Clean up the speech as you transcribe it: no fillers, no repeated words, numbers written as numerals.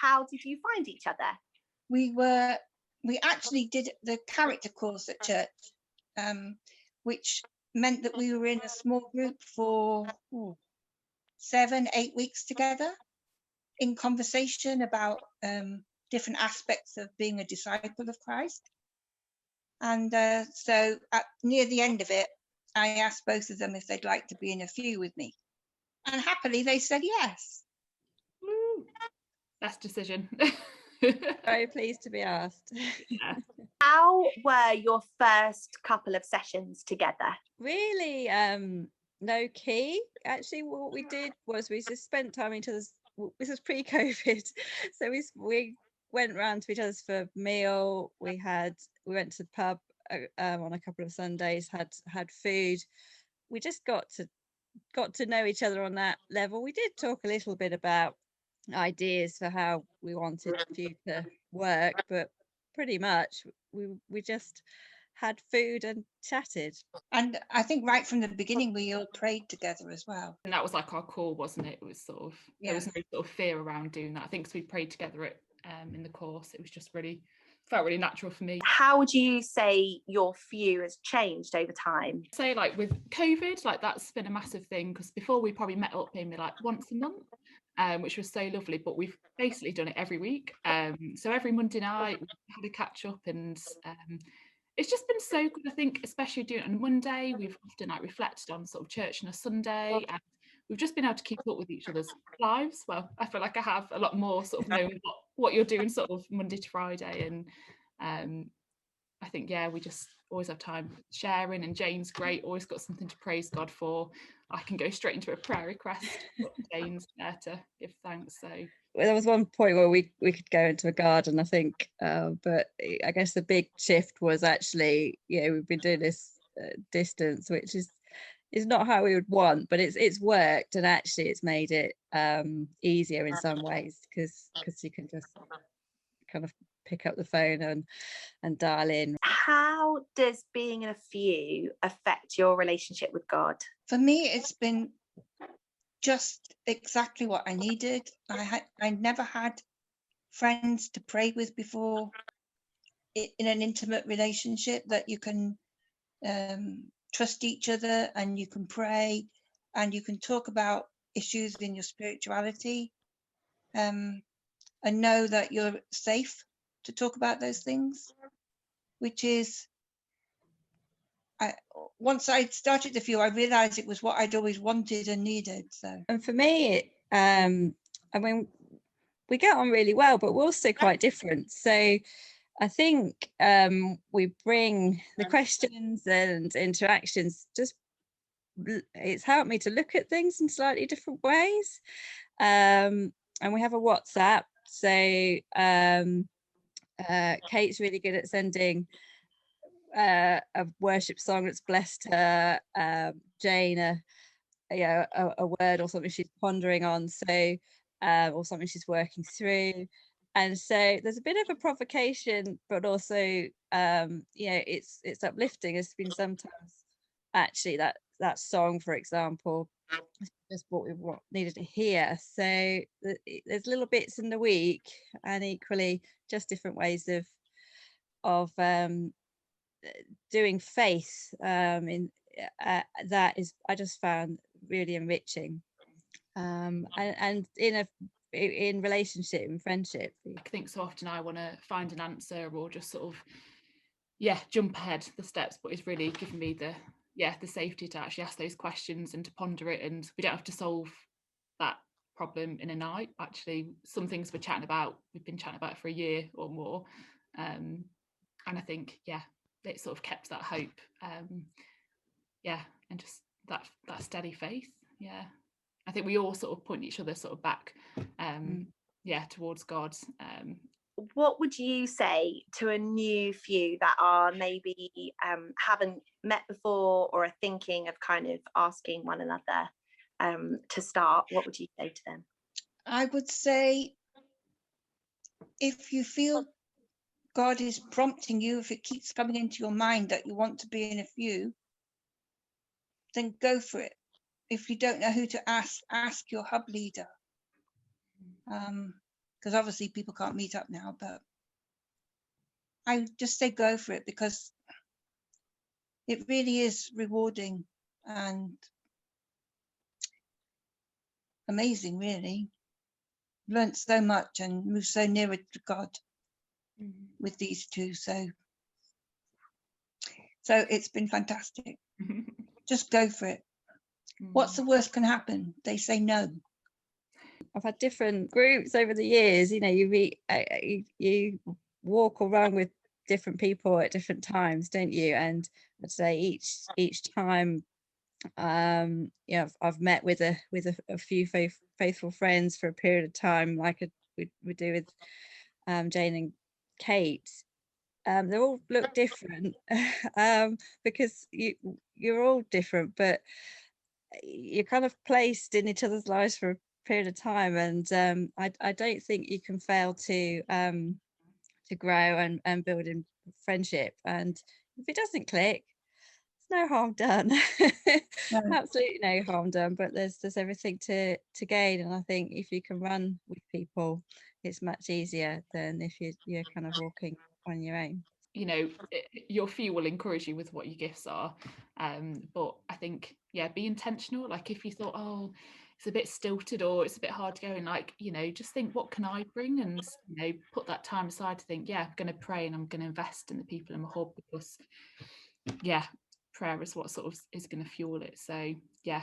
how did you find each other? We actually did the character course at church, which meant that we were in a small group for 7-8 weeks together in conversation about different aspects of being a disciple of Christ. And so near the end of it, I asked both of them if they'd like to be in a few with me. And happily they said yes. Woo. Best decision. Very pleased to be asked. Yeah. How were your first couple of sessions together? Really low key. Actually, what we did was we just spent time in each other's. This was pre-COVID, so we went round to each other's for a meal. We went to the pub on a couple of Sundays. Had food. We just got to know each other on that level. We did talk a little bit about ideas for how we wanted the future work, but pretty much we just had food and chatted. And I think right from the beginning we all prayed together as well. And that was like our core, wasn't it? It was sort of there was no sort of fear around doing that. I think because we prayed together in the course, it was just felt really natural for me. How would you say your view has changed over time? Say like with COVID, like that's been a massive thing, because before we probably met up maybe like once a month, which was so lovely, but we've basically done it every week. So every Monday night we had a catch up, and it's just been so good. I think especially doing it on a Monday, we've often like reflected on sort of church on a Sunday, and we've just been able to keep up with each other's lives. Well, I feel like I have a lot more sort of knowing what you're doing sort of Monday to Friday, and I think we just always have time sharing, and Jane's great, always got something to praise God for. I can go straight into a prayer request, but Jane's there to give thanks. So there was one point where we could go into a garden, I think, but I guess the big shift was actually we've been doing this distance, which is not how we would want, but it's worked, and actually it's made it easier in some ways, because you can just kind of pick up the phone and dial in. How does being in a few affect your relationship with God? For me, it's been just exactly what I needed. I never had friends to pray with before in an intimate relationship, that you can trust each other, and you can pray, and you can talk about issues in your spirituality, and know that you're safe to talk about those things, which is, once I started the few, I realized it was what I'd always wanted and needed. So, and for me, I mean, we get on really well, but we're also quite different. So I think we bring the questions and interactions, it's helped me to look at things in slightly different ways. And we have a WhatsApp. So Kate's really good at sending a worship song that's blessed her, Jane a word or something she's pondering on, so or something she's working through. And so there's a bit of a provocation, but also it's uplifting. It's been sometimes actually that song, for example, just what we needed to hear. So there's little bits in the week, and equally just different ways of doing faith that is, I just found really enriching, and in relationship and friendship. I think so often I want to find an answer, or just sort of jump ahead the steps, but it's really given me the safety to actually ask those questions and to ponder it, and we don't have to solve that problem in a night. Actually, some things we've been chatting about for a year or more, and I think it sort of kept that hope, and just that steady faith. I think we all sort of point each other sort of back towards God. What would you say to a new few that are maybe haven't met before, or are thinking of kind of asking one another to start? What would you say to them? I would say, if you feel God is prompting you, if it keeps coming into your mind that you want to be in a few, then go for it. If you don't know who to ask your hub leader. because obviously people can't meet up now, but I just say go for it, because it really is rewarding and amazing, really. Learned so much and moved so nearer to God with these two. So it's been fantastic. Just go for it. What's the worst can happen? They say no. I've had different groups over the years. You know, you meet, you walk or run with different people at different times, don't you? And I'd say each time, yeah, I've met with a few faithful friends for a period of time, like we do with Jane and Kate. They all look different because you're all different, but you're kind of placed in each other's lives for a period of time, and I don't think you can fail to grow and build in friendship. And if it doesn't click, there's no harm done. No. Absolutely no harm done, but there's everything to gain. And I think if you can run with people, it's much easier than if you're kind of walking on your own. You know, your few will encourage you with what your gifts are, but I think, yeah, be intentional. Like if you thought, oh, it's a bit stilted or it's a bit hard to go in, like, you know, just think, what can I bring? And, you know, put that time aside to think, yeah, I'm going to pray and I'm going to invest in the people in my hub, because, yeah, prayer is what sort of is going to fuel it. So yeah,